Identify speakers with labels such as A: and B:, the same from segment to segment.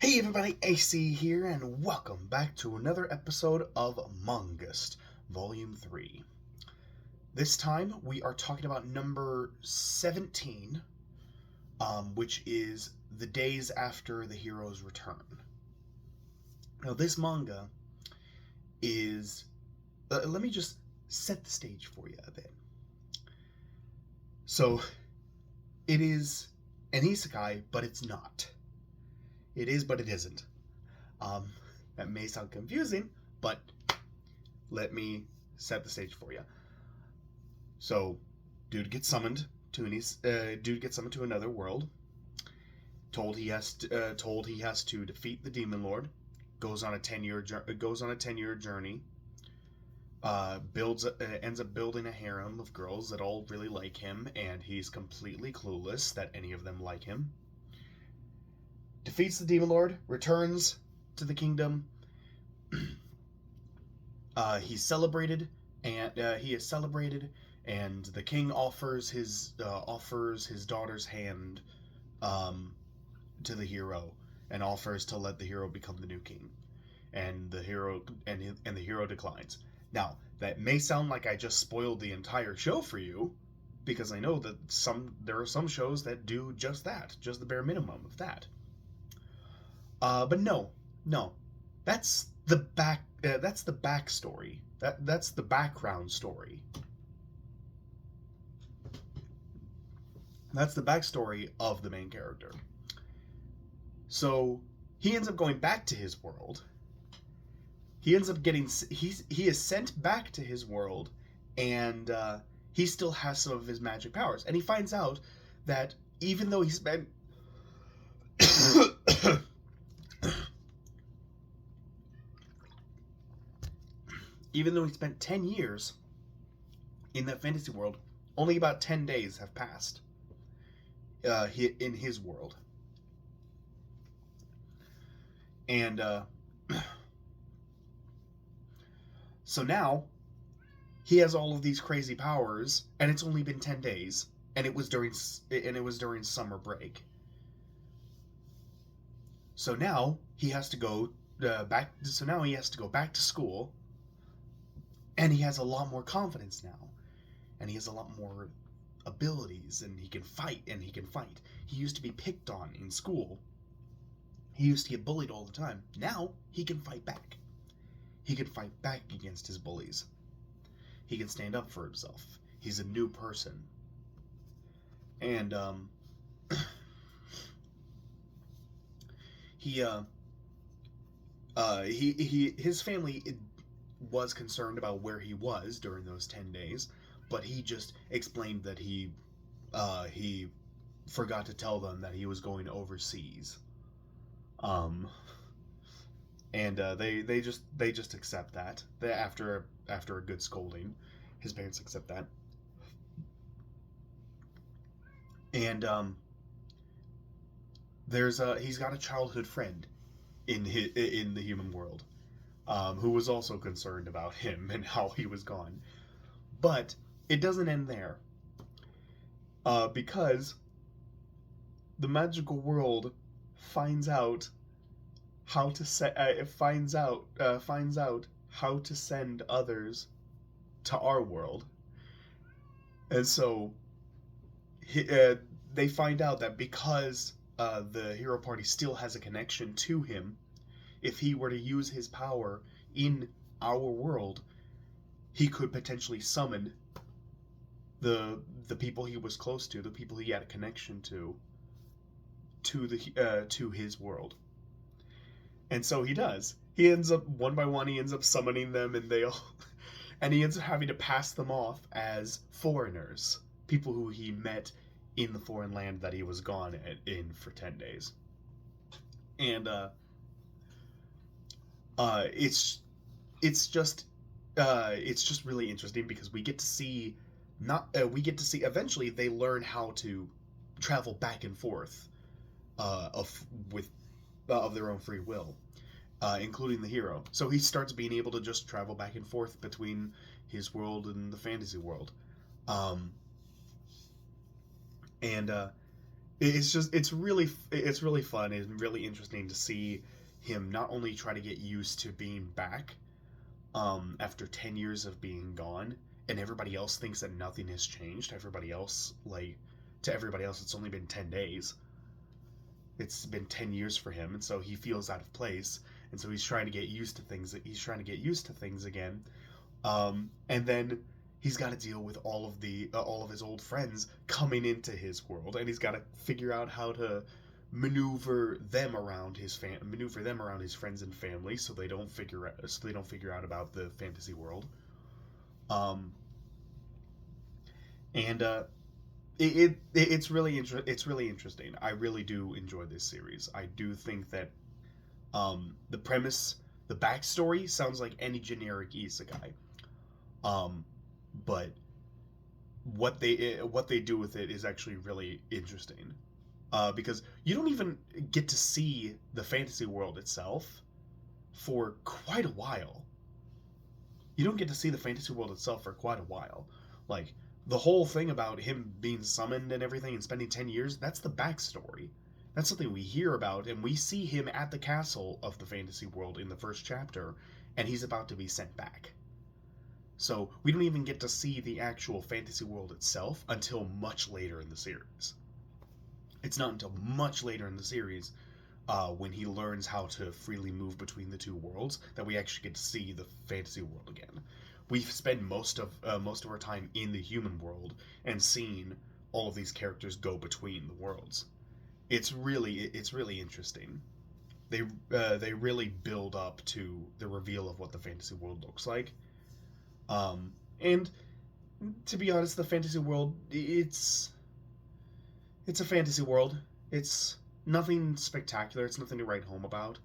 A: Hey everybody, AC here, and welcome back to another episode of Man-Gust, Volume 3. This time we are talking about number 17, which is the days after the hero's return. Now this manga is... let me just set the stage for you a bit. So, it is an isekai, but it's not. It is, but it isn't. That may sound confusing, but let me set the stage for you. So, dude gets summoned to another world. Told he has to defeat the demon lord. Goes on a 10-year journey. Ends up building a harem of girls that all really like him, and he's completely clueless that any of them like him. Defeats the demon lord, returns to the kingdom. He's celebrated, and the king offers his daughter's hand to the hero, and offers to let the hero become the new king, and the hero declines. Now, that may sound like I just spoiled the entire show for you, because I know that there are some shows that do just that, just the bare minimum of that. But no, that's the backstory. That's the background story. That's the backstory of the main character. So he ends up going back to his world. He is sent back to his world, and he still has some of his magic powers. And he finds out that even though he spent even though he spent 10 years in that fantasy world, only about 10 days have passed in his world. And so now he has all of these crazy powers, and it's only been 10 days, and it was during summer break. So now he has to go back. So now he has to go back to school. And he has a lot more confidence now. And he has a lot more abilities, and he can fight. He used to be picked on in school. He used to get bullied all the time. Now, he can fight back. He can fight back against his bullies. He can stand up for himself. He's a new person. And, his family was concerned about where he was during those 10 days, but he just explained that he forgot to tell them that he was going overseas. And they just accept that. After a good scolding, his parents accept that. And he's got a childhood friend in the human world, who was also concerned about him and how he was gone. But it doesn't end there, because the magical world finds out how to send others to our world, and so they find out that because the hero party still has a connection to him, if he were to use his power in our world, he could potentially summon the people he was close to, the people he had a connection to his world. And so he does. He ends up, one by one, he ends up summoning them, and and he ends up having to pass them off as foreigners, people who he met in the foreign land that he was gone in for 10 days. And it's just really interesting, because we get to see eventually they learn how to travel back and forth of their own free will, including the hero. So he starts being able to just travel back and forth between his world and the fantasy world. And it's really fun and really interesting to see him not only try to get used to being back after 10 years of being gone, and everybody else thinks that nothing has changed. Everybody else, like, to everybody else, it's only been 10 days. It's been 10 years for him, and so he feels out of place, and so he's trying to get used to things. He's trying to get used to things again, and then he's got to deal with all of his old friends coming into his world, and he's got to figure out how to maneuver them around his friends and family, so they don't figure out about the fantasy world. Um, and it's really interesting. I really do enjoy this series. I do think that the premise, the backstory sounds like any generic isekai. Um, but what they do with it is actually really interesting. Because you don't even get to see the fantasy world itself for quite a while. You don't get to see the fantasy world itself for quite a while. Like, the whole thing about him being summoned and everything and spending 10 years, that's the backstory. That's something we hear about, and we see him at the castle of the fantasy world in the first chapter, and he's about to be sent back. So we don't even get to see the actual fantasy world itself until much later in the series. It's not until much later in the series, when he learns how to freely move between the two worlds, that we actually get to see the fantasy world again. We spend most of our time in the human world and seeing all of these characters go between the worlds. It's really interesting. They really build up to the reveal of what the fantasy world looks like. And to be honest, the fantasy world, it's a fantasy world. It's nothing spectacular. It's nothing to write home about.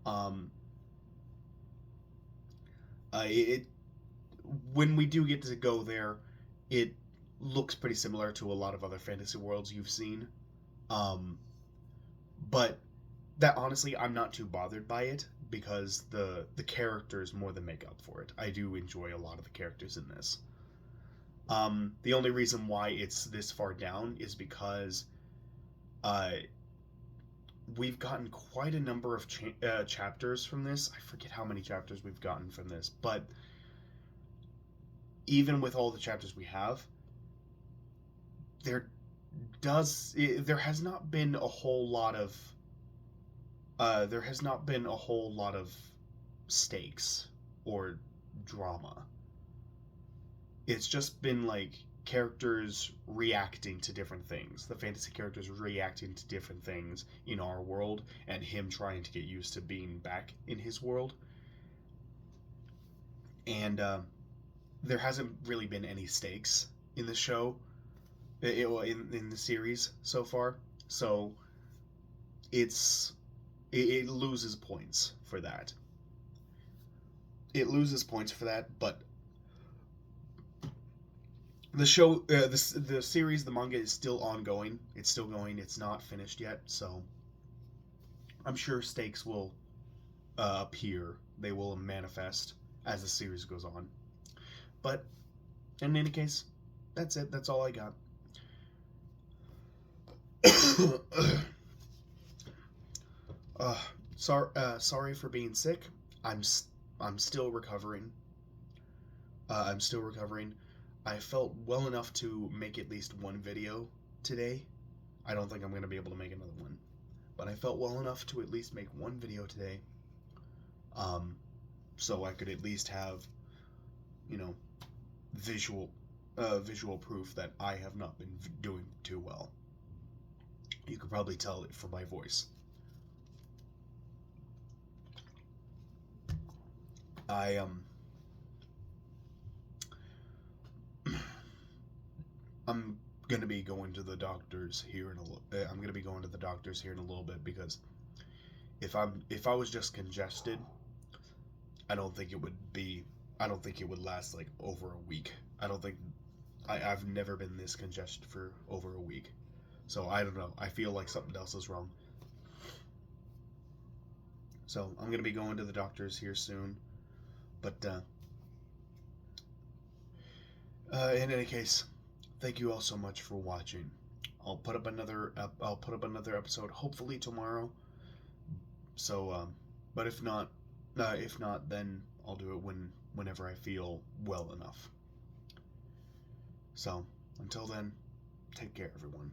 A: Um, it When we do get to go there, it looks pretty similar to a lot of other fantasy worlds you've seen. Um, but that honestly, I'm not too bothered by it because the characters more than make up for it. I do enjoy a lot of the characters in this. The only reason why it's this far down is because uh, we've gotten quite a number of chapters from this. I forget how many chapters we've gotten from this, but even with all the chapters we have, there there has not been a whole lot of stakes or drama. It's just been like characters reacting to different things. The fantasy characters reacting to different things in our world, and him trying to get used to being back in his world. And there hasn't really been any stakes in the show, in the series so far. So it loses points for that. It loses points for that, but the show, the series, the manga is still ongoing. It's still going. It's not finished yet, so I'm sure stakes will appear. They will manifest as the series goes on. But in any case, that's it. That's all I got. Sorry for being sick. I'm I'm still recovering. I'm still recovering. I felt well enough to make at least one video today. I don't think I'm going to be able to make another one, but I felt well enough to at least make one video today. So I could at least have, you know, visual visual proof that I have not been doing too well. You could probably tell it from my voice. I I'm gonna be going to the doctors here in I'm gonna be going to the doctors here in a little bit because if I was just congested, I don't think it would be I don't think it would last like over a week. I don't think I've never been this congested for over a week. So I don't know. I feel like something else is wrong. So I'm gonna be going to the doctors here soon. But in any case, thank you all so much for watching. I'll put up another episode hopefully tomorrow. So, but if not, then I'll do it whenever I feel well enough. So, until then, take care, everyone.